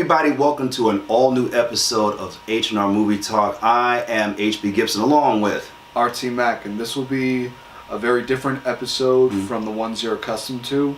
everybody, welcome to an all-new episode of H&R Movie Talk. I am HB Gibson along with RT Mac, and this will be a very different episode from the ones you're accustomed to,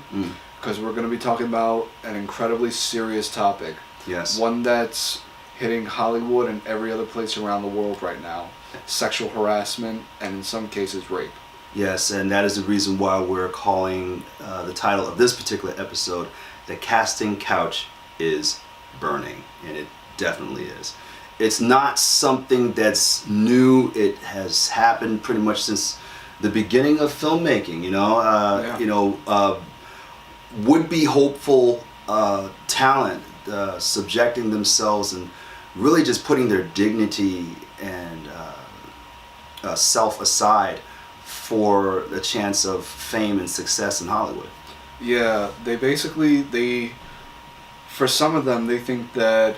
because we're going to be talking about an incredibly serious topic. Yes. One that's hitting Hollywood and every other place around the world right now. Sexual harassment, and in some cases rape. Yes, and that is the reason why we're calling the title of this particular episode, The Casting Couch is Burning, and it definitely is. It's not something that's new. It has happened pretty much since the beginning of filmmaking, would-be hopeful talent subjecting themselves and really just putting their dignity and self aside for the chance of fame and success in Hollywood. Yeah, for some of them, they think that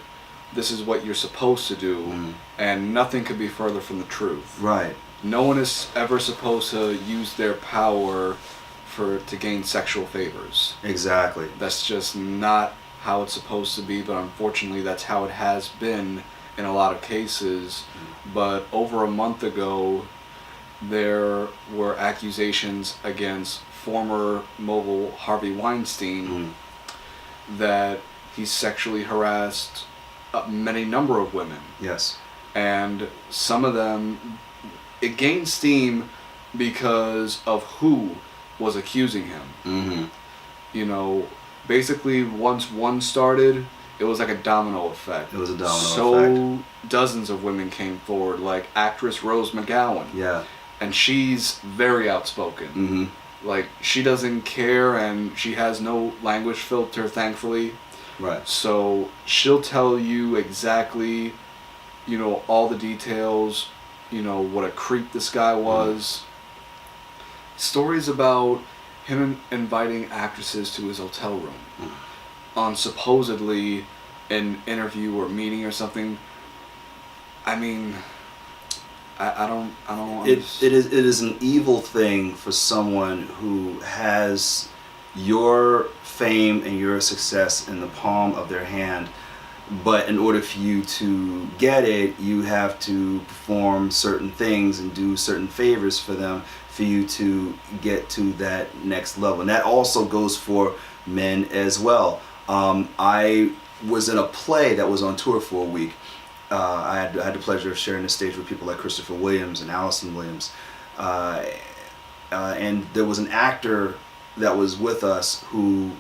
this is what you're supposed to do, and nothing could be further from the truth. Right. No one is ever supposed to use their power to gain sexual favors. Exactly. That's just not how it's supposed to be, but unfortunately that's how it has been in a lot of cases. But over a month ago, there were accusations against former mogul Harvey Weinstein that he sexually harassed many number of women. Yes. And some of them, it gained steam because of who was accusing him. Basically once one started, it was like a domino effect. It was a domino effect. So dozens of women came forward, like actress Rose McGowan. Yeah. And she's very outspoken. Like, she doesn't care, and she has no language filter, thankfully. Right. So she'll tell you exactly, all the details, what a creep this guy was. Stories about him inviting actresses to his hotel room on supposedly an interview or meeting or something. I mean, I don't. It is an evil thing for someone who has your fame and your success in the palm of their hand, but in order for you to get it, you have to perform certain things and do certain favors for them for you to get to that next level. And that also goes for men as well. I was in a play that was on tour for a week. I had the pleasure of sharing the stage with people like Christopher Williams and Allison Williams, and there was an actor that was with us who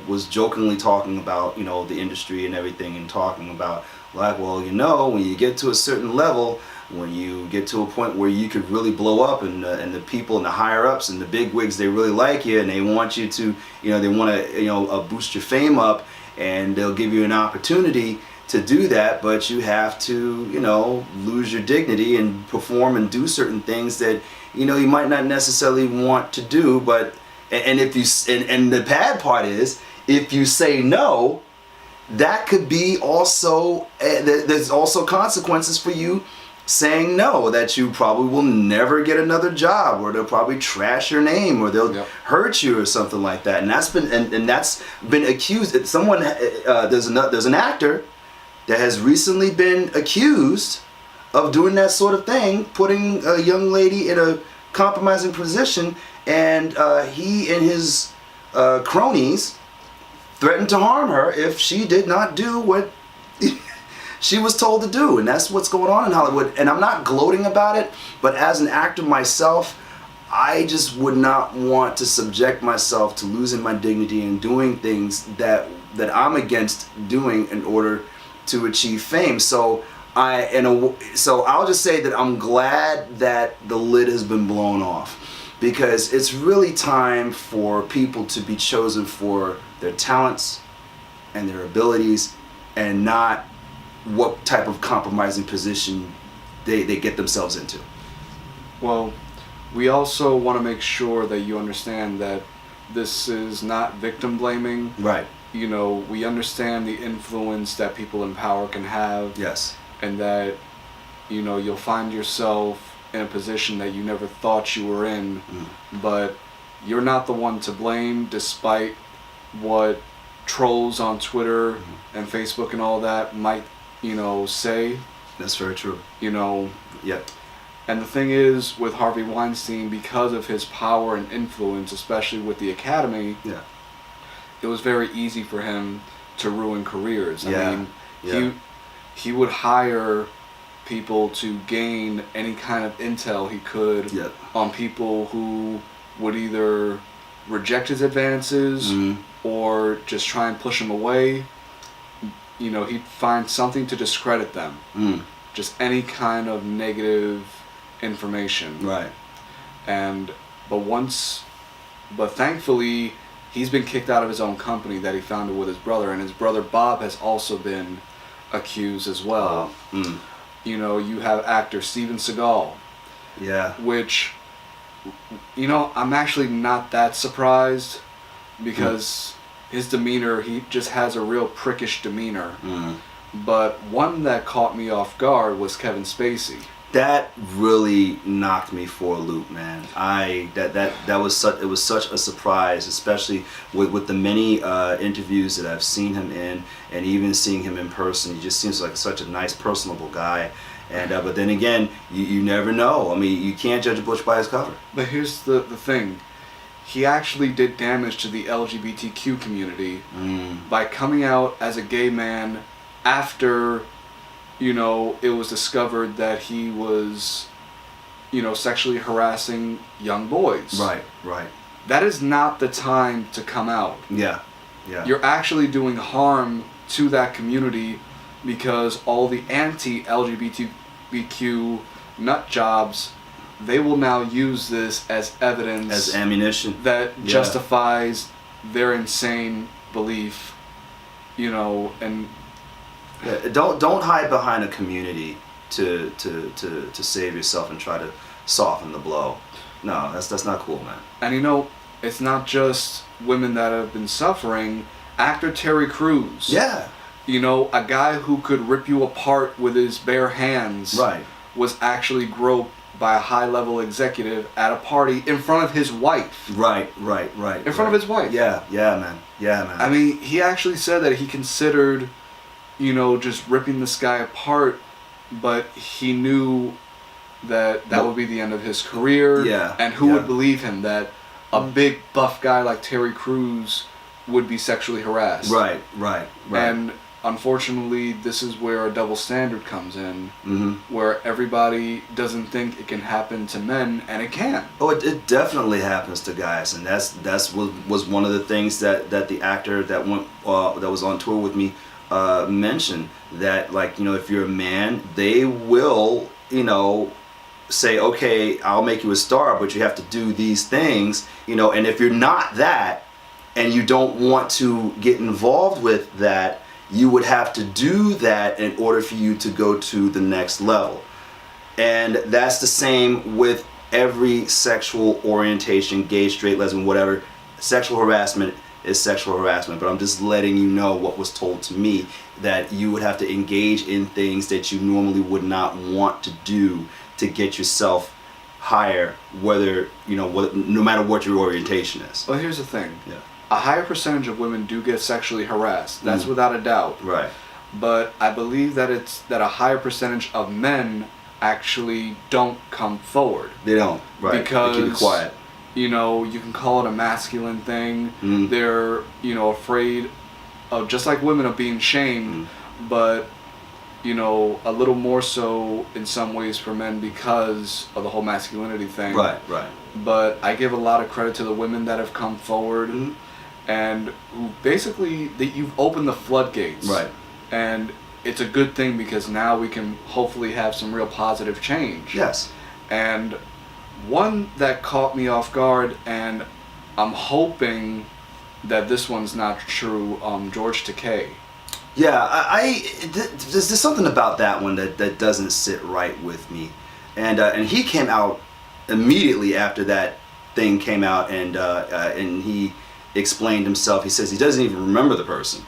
was jokingly talking about the industry and everything, and talking about like, well, when you get to a certain level, when you get to a point where you could really blow up, and the people and the higher ups and the big wigs, they really like you and they want you to they want to boost your fame up, and they'll give you an opportunity to do that, but you have to lose your dignity and perform and do certain things that you might not necessarily want to do. But and if you and the bad part is, if you say no, that could be also there's also consequences for you saying no, that you probably will never get another job, or they'll probably trash your name, or they'll hurt you or something like that. And that's been and that's been accused. Someone there's an actor that has recently been accused of doing that sort of thing, putting a young lady in a compromising position, and he and his cronies threatened to harm her if she did not do what she was told to do. And that's what's going on in Hollywood. And I'm not gloating about it, but as an actor myself, I just would not want to subject myself to losing my dignity and doing things that I'm against doing in order to achieve fame. So I'll just say that I'm glad that the lid has been blown off, because it's really time for people to be chosen for their talents and their abilities, and not what type of compromising position they get themselves into. Well, we also want to make sure that you understand that this is not victim blaming. Right. We understand the influence that people in power can have. Yes. And that, you'll find yourself in a position that you never thought you were in, but you're not the one to blame, despite what trolls on Twitter and Facebook and all that might, say. That's very true. Yep. And the thing is, with Harvey Weinstein, because of his power and influence, especially with the Academy, Yeah. it was very easy for him to ruin careers. I mean, he would hire people to gain any kind of intel he could on people who would either reject his advances or just try and push him away. He'd find something to discredit them. Just any kind of negative information. Right. But thankfully, he's been kicked out of his own company that he founded with his brother, and his brother Bob has also been accused as well. You have actor Steven Seagal. Yeah. Which, I'm actually not that surprised because his demeanor, he just has a real prickish demeanor. But one that caught me off guard was Kevin Spacey. That really knocked me for a loop, man. That was such a surprise, especially with the many interviews that I've seen him in, and even seeing him in person. He just seems like such a nice, personable guy. And but then again, you never know. I mean, you can't judge a book by its cover. But here's the thing. He actually did damage to the LGBTQ community by coming out as a gay man after, it was discovered that he was, sexually harassing young boys. Right. That is not the time to come out. Yeah. You're actually doing harm to that community because all the anti-LGBTQ nut jobs, they will now use this as evidence, as ammunition that justifies their insane belief, and don't hide behind a community to save yourself and try to soften the blow. No, that's not cool, man. And it's not just women that have been suffering. Actor Terry Crews. Yeah. A guy who could rip you apart with his bare hands. Right. Was actually groped by a high-level executive at a party in front of his wife. Right. In front of his wife. Yeah, man. I mean, he actually said that he considered, just ripping this guy apart, but he knew that would be the end of his career. Yeah. And who would believe him that a big buff guy like Terry Crews would be sexually harassed? Right. And unfortunately, this is where a double standard comes in, where everybody doesn't think it can happen to men, and it can. Oh, it definitely happens to guys, and that's was one of the things that the actor that was on tour with me mentioned, that if you're a man, they will say, okay, I'll make you a star, but you have to do these things, and if you're not that, and you don't want to get involved with that, you would have to do that in order for you to go to the next level. And that's the same with every sexual orientation, gay, straight, lesbian, whatever. Sexual harassment is sexual harassment, but I'm just letting you know what was told to me, that you would have to engage in things that you normally would not want to do to get yourself higher, whether, no matter what your orientation is. Well, here's the thing. Yeah. A higher percentage of women do get sexually harassed. That's without a doubt. Right. But I believe that a higher percentage of men actually don't come forward. They don't. Right. Because they keep it quiet. You can call it a masculine thing. They're afraid of, just like women, of being shamed, but a little more so in some ways for men because of the whole masculinity thing. Right. But I give a lot of credit to the women that have come forward. And who basically, you've opened the floodgates. Right. And it's a good thing because now we can hopefully have some real positive change. Yes. And one that caught me off guard, and I'm hoping that this one's not true, George Takei. Yeah, there's something about that one that doesn't sit right with me. And he came out immediately after that thing came out, and he explained himself. He says he doesn't even remember the person.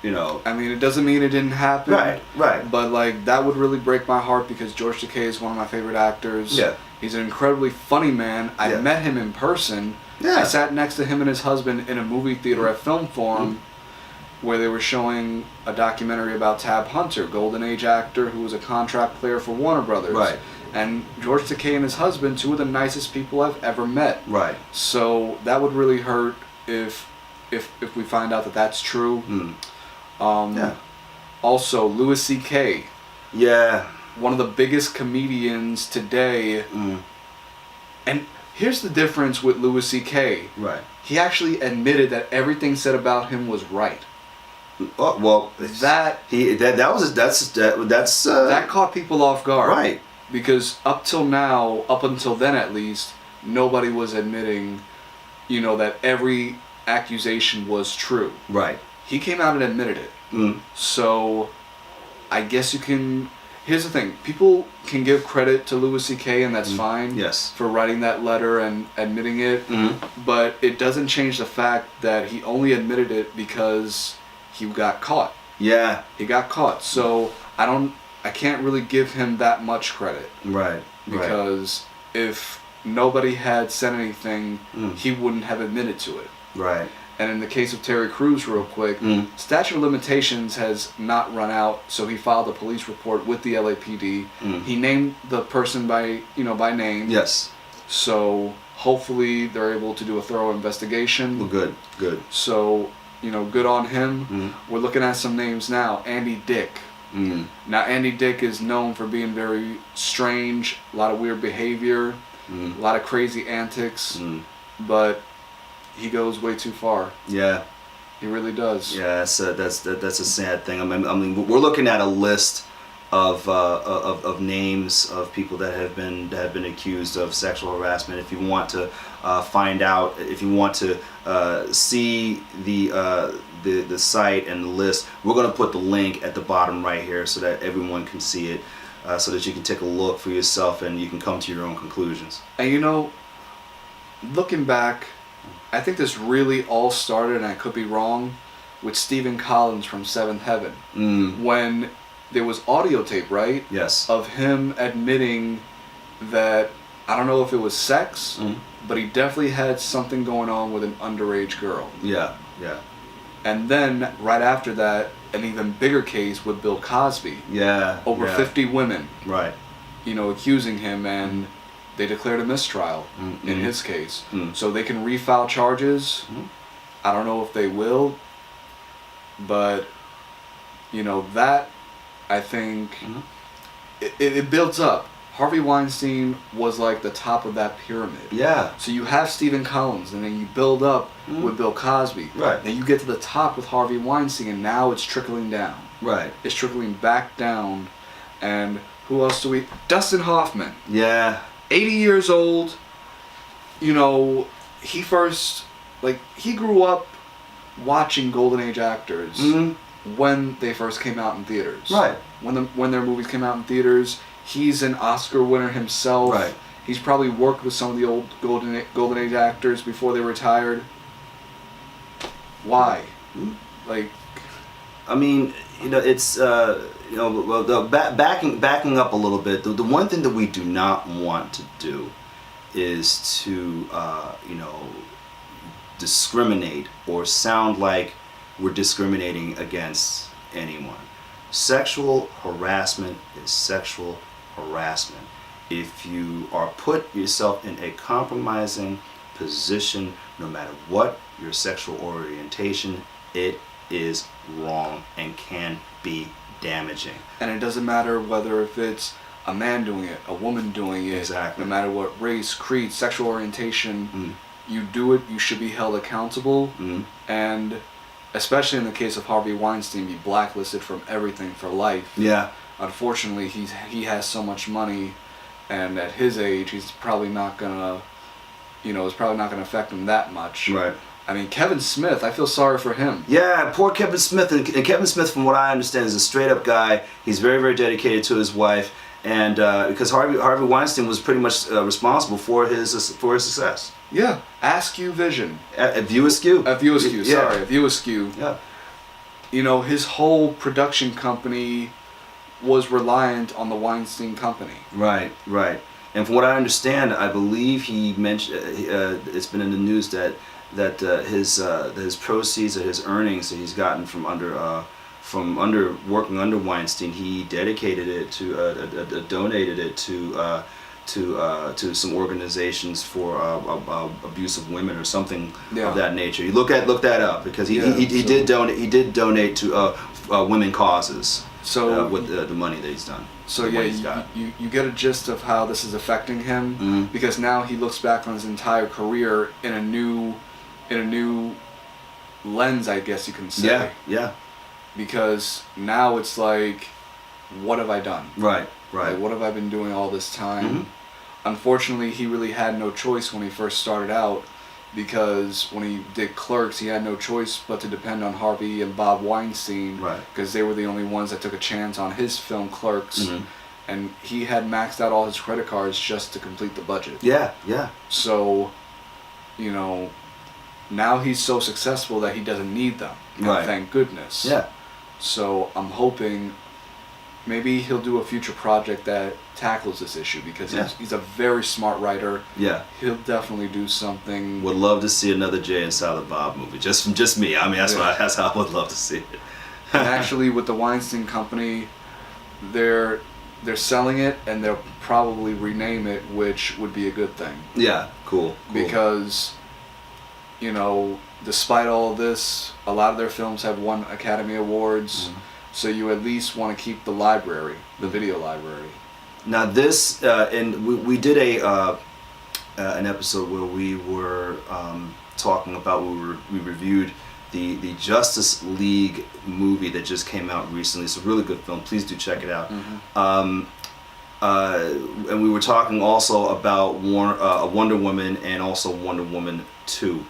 I mean, it doesn't mean it didn't happen. Right. But that would really break my heart because George Takei is one of my favorite actors. Yeah. He's an incredibly funny man. I met him in person. Yeah. I sat next to him and his husband in a movie theater at Film Forum. where they were showing a documentary about Tab Hunter, Golden Age actor who was a contract player for Warner Brothers. Right. And George Takei and his husband, two of the nicest people I've ever met. Right. So that would really hurt if we find out that that's true. Yeah. Also, Louis C.K. Yeah. One of the biggest comedians today. And here's the difference with Louis C.K. Right. He actually admitted that everything said about him was right. Oh, well, That caught people off guard. Right. Because up until then at least, nobody was admitting, that every accusation was true. Right. He came out and admitted it. So, I guess you can. Here's the thing: people can give credit to Louis C.K. and that's fine. Yes. For writing that letter and admitting it, but it doesn't change the fact that he only admitted it because he got caught. Yeah. He got caught. So I can't really give him that much credit. Right. Because if nobody had said anything, he wouldn't have admitted to it. Right. And in the case of Terry Crews, real quick, statute of limitations has not run out, so he filed a police report with the LAPD. He named the person by name. Yes. So hopefully they're able to do a thorough investigation. Well, good. So, good on him. We're looking at some names now. Andy Dick. Now, Andy Dick is known for being very strange, a lot of weird behavior, a lot of crazy antics, but he goes way too far. Yeah. He really does. Yeah, that's a sad thing. I mean, we're looking at a list of names of people that have been accused of sexual harassment. If you want to find out, if you want to see the site and the list, we're going to put the link at the bottom right here so that everyone can see it, so that you can take a look for yourself and you can come to your own conclusions. And looking back, I think this really all started, and I could be wrong, with Stephen Collins from Seventh Heaven. When there was audio tape, right? Yes. Of him admitting that, I don't know if it was sex, but he definitely had something going on with an underage girl. Yeah. And then, right after that, an even bigger case with Bill Cosby. Yeah. Over 50 women. Right. Accusing him, and they declared a mistrial in his case. So they can refile charges. I don't know if they will, but that, I think it builds up. Harvey Weinstein was like the top of that pyramid. Yeah. So you have Stephen Collins, and then you build up with Bill Cosby. Right. Then you get to the top with Harvey Weinstein, and now it's trickling down. Right. It's trickling back down, and who else do we? Dustin Hoffman. Yeah. 80 years old. He grew up watching Golden Age actors when they first came out in theaters. Right. When their movies came out in theaters. He's an Oscar winner himself. Right. He's probably worked with some of the old Golden Age actors before they retired. Why? I mean, it's backing up a little bit. The one thing that we do not want to do is to discriminate or sound like we're discriminating against anyone. Sexual harassment is sexual harassment. If you are put yourself in a compromising position, no matter what your sexual orientation, it is wrong and can be damaging. And it doesn't matter whether if it's a man doing it, a woman doing it, Exactly. No matter what race, creed, sexual orientation, you do it, you should be held accountable. And especially in the case of Harvey Weinstein, be blacklisted from everything for life. Yeah. Unfortunately, he has so much money, and at his age, he's probably not gonna, it's probably not gonna affect him that much. Right. I mean, Kevin Smith, I feel sorry for him. Yeah, poor Kevin Smith. And Kevin Smith, from what I understand, is a straight up guy. He's very, very dedicated to his wife, and because Harvey Weinstein was pretty much responsible for his success. Yeah. Ask You Vision. View Askew. View Askew. Yeah. Sorry, View Askew. Yeah. His whole production company was reliant on the Weinstein Company. Right. And from what I understand, I believe he mentioned, it's been in the news that his proceeds or his earnings that he's gotten from under working under Weinstein, he dedicated it to donated it to some organizations for abuse of women or something of that nature. You look that up, because he did donate to women causes. So with the money that he's done. So yeah, you get a gist of how this is affecting him, because now he looks back on his entire career in a new lens, I guess you can say. Yeah, yeah. Because now it's like, what have I done? Right. Like, what have I been doing all this time? Unfortunately, he really had no choice when he first started out, because when he did Clerks, he had no choice but to depend on Harvey and Bob Weinstein, because they were the only ones that took a chance on his film Clerks, and he had maxed out all his credit cards just to complete the budget. Yeah, yeah. So, now he's so successful that he doesn't need them. Thank goodness. Yeah. So I'm hoping maybe he'll do a future project that tackles this issue, because he's a very smart writer. Yeah. He'll definitely do something. Would love to see another Jay and Silent Bob movie. Just me. I mean, that's how I would love to see it. And actually, with the Weinstein Company, they're selling it, and they'll probably rename it, which would be a good thing. Yeah. Cool. Because, despite all of this, a lot of their films have won Academy Awards. So you at least want to keep the library, the video library. Now this, and we did an episode where we were talking about, we reviewed the Justice League movie that just came out recently. It's a really good film. Please do check it out. And we were talking also about Wonder Woman and also Wonder Woman 2.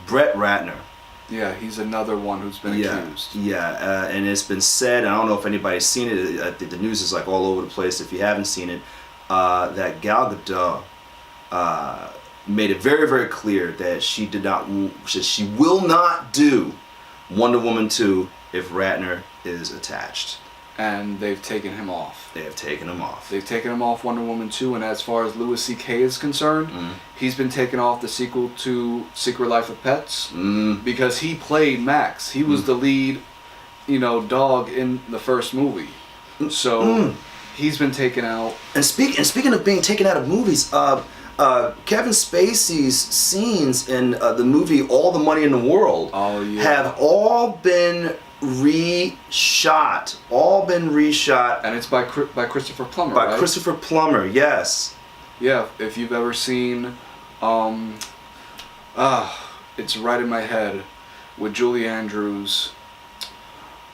Brett Ratner. Yeah, he's another one who's been accused. Yeah, and it's been said, I don't know if anybody's seen it, the news is like all over the place if you haven't seen it, that Gal Gadot made it very, very clear that she will not do Wonder Woman 2 if Ratner is attached. And they've taken him off. They have taken him off. They've taken him off Wonder Woman 2, and as far as Louis C.K. is concerned, he's been taken off the sequel to Secret Life of Pets, because he played Max. He was the lead, dog in the first movie. So he's been taken out. And speaking of being taken out of movies, Kevin Spacey's scenes in the movie All the Money in the World have all been reshot, and it's by Christopher Plummer. By Christopher Plummer, yes. Yeah, if you've ever seen, it's right in my head, with Julie Andrews,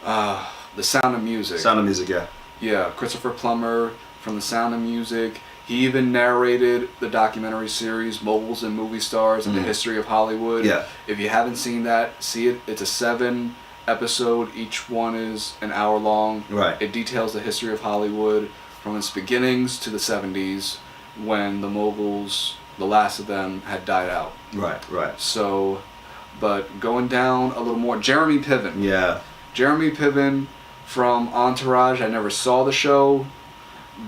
The Sound of Music. Sound of Music, yeah. Yeah, Christopher Plummer from The Sound of Music. He even narrated the documentary series Moguls and Movie Stars and the History of Hollywood. Yeah. If you haven't seen that, see it. It's a 7-episode. Each one is an hour long. Right. It details the history of Hollywood from its beginnings to the 70s, when the Moguls, the last of them, had died out. Right. So, but going down a little more, Jeremy Piven. Yeah. Jeremy Piven from Entourage. I never saw the show,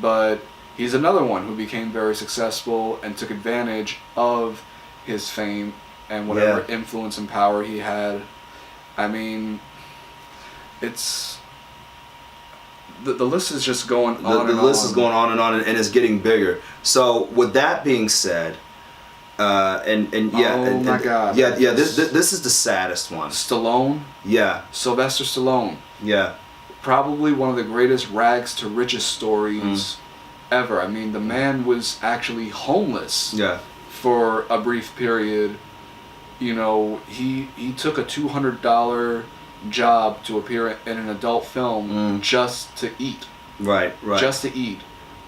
but he's another one who became very successful and took advantage of his fame and whatever influence and power he had. I mean, it's... The list is just going on and on. The list is going on and it's getting bigger. So, with that being said, God. This is the saddest one. Stallone? Yeah. Sylvester Stallone. Yeah. Probably one of the greatest rags to riches stories ever. I mean, the man was actually homeless for a brief period. He took a $200 job to appear in an adult film just to eat. Right. Just to eat.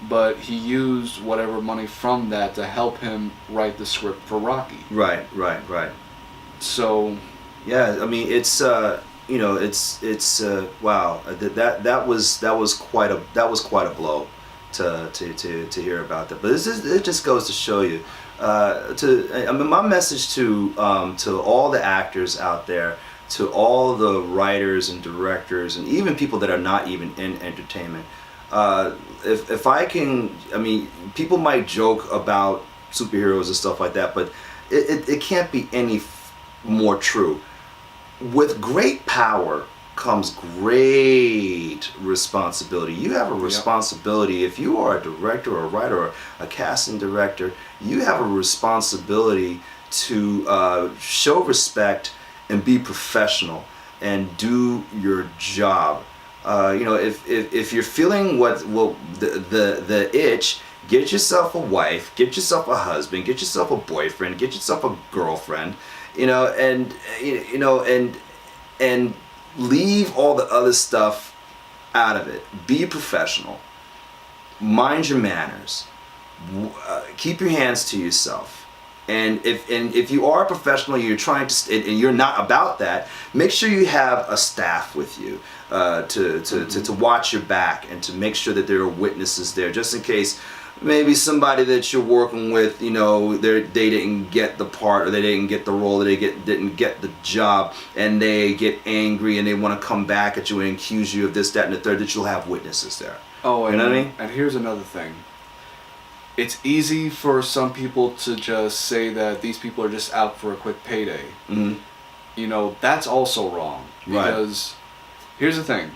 But he used whatever money from that to help him write the script for Rocky. Right. So, yeah, I mean, it's wow. That was quite a blow to hear about that. But it just goes to show you. My message to all the actors out there, to all the writers and directors, and even people that are not even in entertainment. If I can, I mean, people might joke about superheroes and stuff like that, but it can't be any more true. With great power comes great responsibility. You have a responsibility. If you are a director or a writer or a casting director, you have a responsibility to show respect and be professional and do your job. If you're feeling the itch, get yourself a wife, get yourself a husband, get yourself a boyfriend, get yourself a girlfriend, and leave all the other stuff out of it. Be professional. Mind your manners. Keep your hands to yourself. And if you are a professional, you're trying to, and you're not about that, make sure you have a staff with you to watch your back and to make sure that there are witnesses there, just in case maybe somebody that you're working with, they didn't get the part, or they didn't get the role, or they didn't get the job, and they get angry and they want to come back at you and accuse you of this, that, and the third, that you'll have witnesses there. Oh, you know what I mean? And here's another thing. It's easy for some people to just say that these people are just out for a quick payday. Mm-hmm. That's also wrong. Because here's the thing.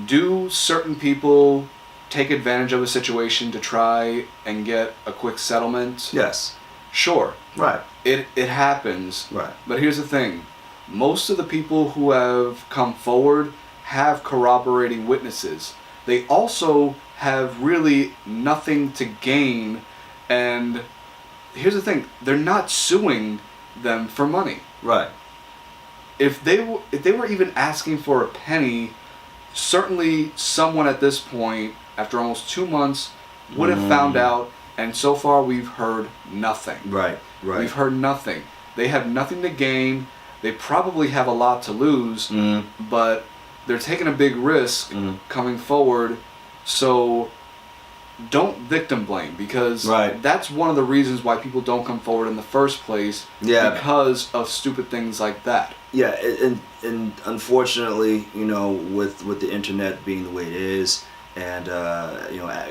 Do certain people take advantage of a situation to try and get a quick settlement? Yes. Sure. Right. It happens. Right. But here's the thing. Most of the people who have come forward have corroborating witnesses. They also have really nothing to gain, and here's the thing, they're not suing them for money. Right. If they were even asking for a penny, certainly someone at this point, after almost 2 months, would have found out, and so far we've heard nothing. Right. We've heard nothing. They have nothing to gain. They probably have a lot to lose, but they're taking a big risk coming forward. So don't victim blame, because that's one of the reasons why people don't come forward in the first place. Yeah. Because of stupid things like that. Yeah, and unfortunately, with the internet being the way it is, and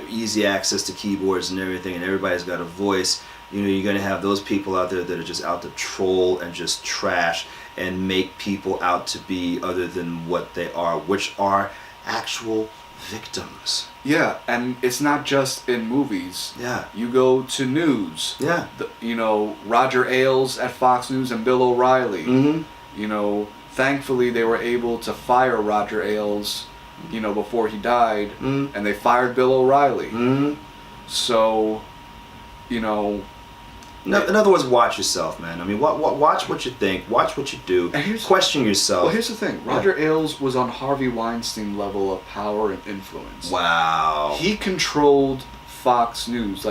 easy access to keyboards and everything, and everybody's got a voice, you're going to have those people out there that are just out to troll and just trash and make people out to be other than what they are, which are actual victims. Yeah, and it's not just in movies. Yeah. You go to news. Yeah. Roger Ailes at Fox News and Bill O'Reilly. Mm-hmm. Thankfully they were able to fire Roger Ailes, before he died, and they fired Bill O'Reilly. So, in other words, watch yourself, man. I mean, watch what you think, watch what you do, question yourself. Well, here's the thing. Roger Ailes was on Harvey Weinstein level of power and influence. Wow. He controlled Fox News.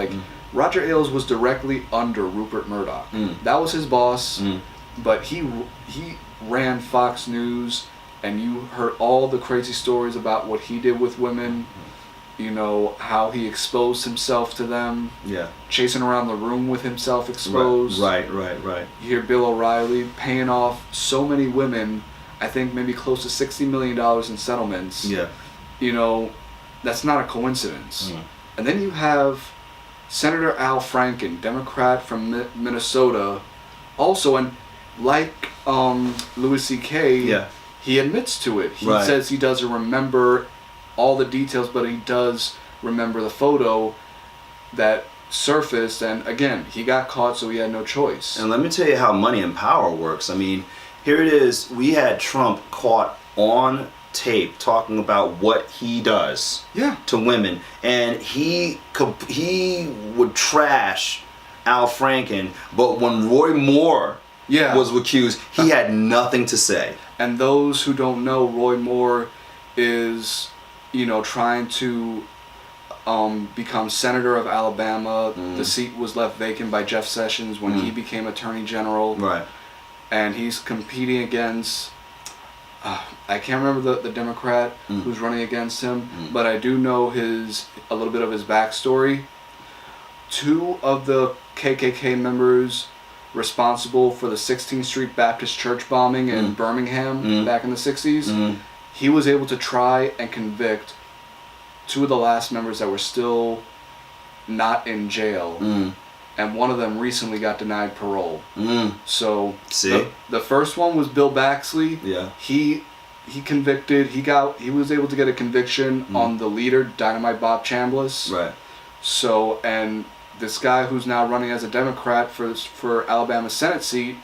Roger Ailes was directly under Rupert Murdoch. That was his boss, but he ran Fox News, and you heard all the crazy stories about what he did with women. How he exposed himself to them. Yeah. Chasing around the room with himself exposed. Right. You hear Bill O'Reilly paying off so many women, I think maybe close to $60 million in settlements. Yeah. That's not a coincidence. And then you have Senator Al Franken, Democrat from Minnesota, also, and like Louis C.K., he admits to it. He says he doesn't remember all the details, but he does remember the photo that surfaced, and again, he got caught, so he had no choice. And let me tell you how money and power works. I mean, here it is, we had Trump caught on tape talking about what he does to women, and he would trash Al Franken, but when Roy Moore was accused, he had nothing to say. And those who don't know, Roy Moore is trying to become senator of Alabama. The seat was left vacant by Jeff Sessions when he became attorney general. Right. And he's competing against, I can't remember the Democrat who's running against him, but I do know a little bit of his backstory. 2 of the KKK members responsible for the 16th Street Baptist Church bombing in Birmingham back in the 60s. He was able to try and convict 2 of the last members that were still not in jail. and one of them recently got denied parole. So See? the first one was Bill Baxley. Yeah. He convicted. He was able to get a conviction on the leader, Dynamite Bob Chambliss. Right. So, and this guy who's now running as a Democrat for Alabama Senate seat,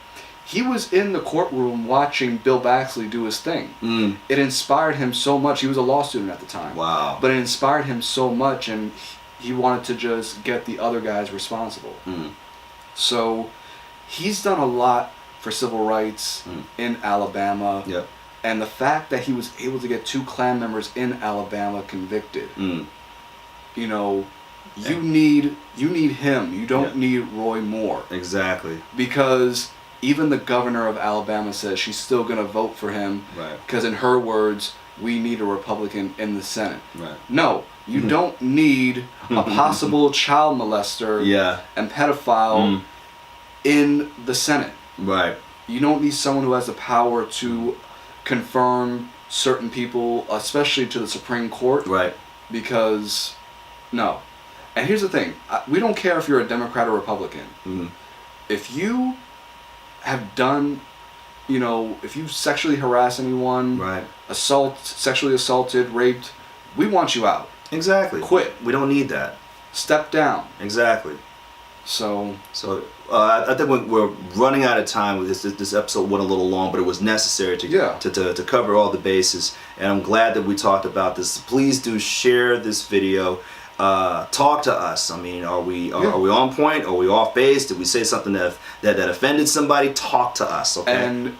he was in the courtroom watching Bill Baxley do his thing. It inspired him so much. He was a law student at the time. Wow. But it inspired him so much, and he wanted to just get the other guys responsible. So he's done a lot for civil rights in Alabama. Yep. And the fact that he was able to get 2 Klan members in Alabama convicted, you know, you need him. You don't need Roy Moore. Exactly. Because even the governor of Alabama says she's still going to vote for him. Right. Because in her words, we need a Republican in the Senate. Right. No, you don't need a possible child molester and pedophile in the Senate. Right. You don't need someone who has the power to confirm certain people, especially to the Supreme Court. Right. Because, no. And here's the thing. We don't care if you're a Democrat or Republican. If you have done, you know, if you sexually harass anyone, sexually assaulted, raped, we want you out. Exactly. Quit. We don't need that. Step down. Exactly. So I think we're running out of time with this. This episode went a little long, but it was necessary to cover all the bases. And I'm glad that we talked about this. Please do share this video. Talk to us. I mean, are we on point? Are we off base? Did we say something that offended somebody? Talk to us, okay?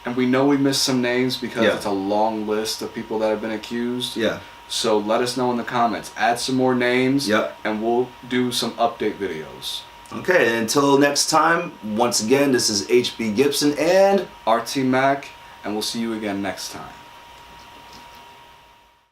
And we know we missed some names because it's a long list of people that have been accused. Yeah. So let us know in the comments. Add some more names. Yep. And we'll do some update videos. Okay. Until next time. Once again, this is HB Gibson and RT Mac, and we'll see you again next time.